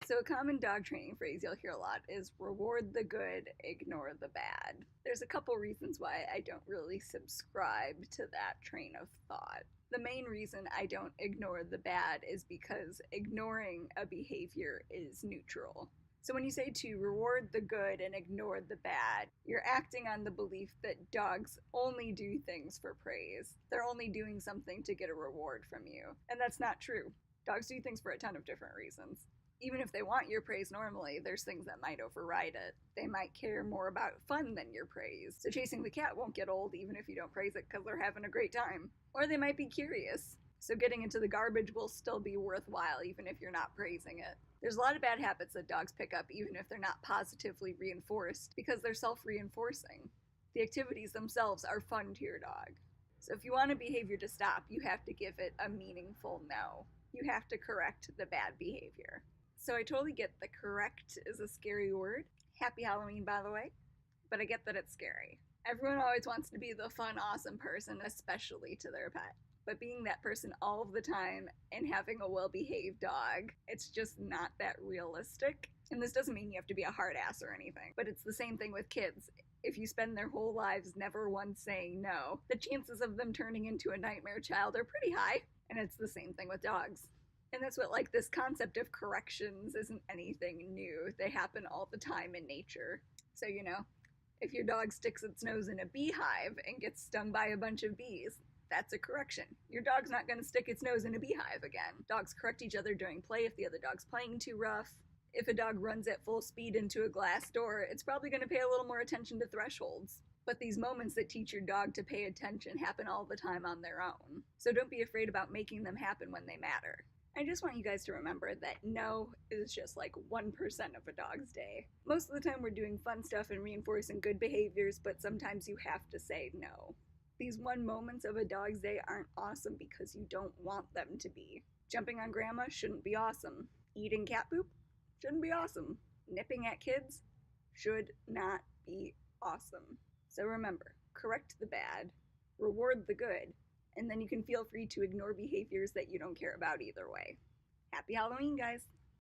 So, a common dog training phrase you'll hear a lot is reward the good, ignore the bad. There's a couple reasons why I don't really subscribe to that train of thought. The main reason I don't ignore the bad is because ignoring a behavior is neutral. So, when you say to reward the good and ignore the bad, you're acting on the belief that dogs only do things for praise. They're only doing something to get a reward from you. And that's not true. Dogs do things for a ton of different reasons. Even if they want your praise normally, there's things that might override it. They might care more about fun than your praise. So chasing the cat won't get old even if you don't praise it because they're having a great time. Or they might be curious. So getting into the garbage will still be worthwhile even if you're not praising it. There's a lot of bad habits that dogs pick up even if they're not positively reinforced because they're self-reinforcing. The activities themselves are fun to your dog. So if you want a behavior to stop, you have to give it a meaningful no. You have to correct the bad behavior. So I totally get the correct is a scary word. Happy Halloween, by the way. But I get that it's scary. Everyone always wants to be the fun, awesome person, especially to their pet. But being that person all of the time and having a well-behaved dog, it's just not that realistic. And this doesn't mean you have to be a hard ass or anything. But it's the same thing with kids. If you spend their whole lives never once saying no, the chances of them turning into a nightmare child are pretty high. And it's the same thing with dogs. And that's what, like, this concept of corrections isn't anything new. They happen all the time in nature. So, if your dog sticks its nose in a beehive and gets stung by a bunch of bees, that's a correction. Your dog's not going to stick its nose in a beehive again. Dogs correct each other during play if the other dog's playing too rough. If a dog runs at full speed into a glass door, it's probably going to pay a little more attention to thresholds. But these moments that teach your dog to pay attention happen all the time on their own. So don't be afraid about making them happen when they matter. I just want you guys to remember that no is just like 1% of a dog's day. Most of the time we're doing fun stuff and reinforcing good behaviors, but sometimes you have to say no. These 1 moments of a dog's day aren't awesome because you don't want them to be. Jumping on grandma shouldn't be awesome. Eating cat poop shouldn't be awesome. Nipping at kids should not be awesome. So remember, correct the bad, reward the good, and then you can feel free to ignore behaviors that you don't care about either way. Happy Halloween, guys!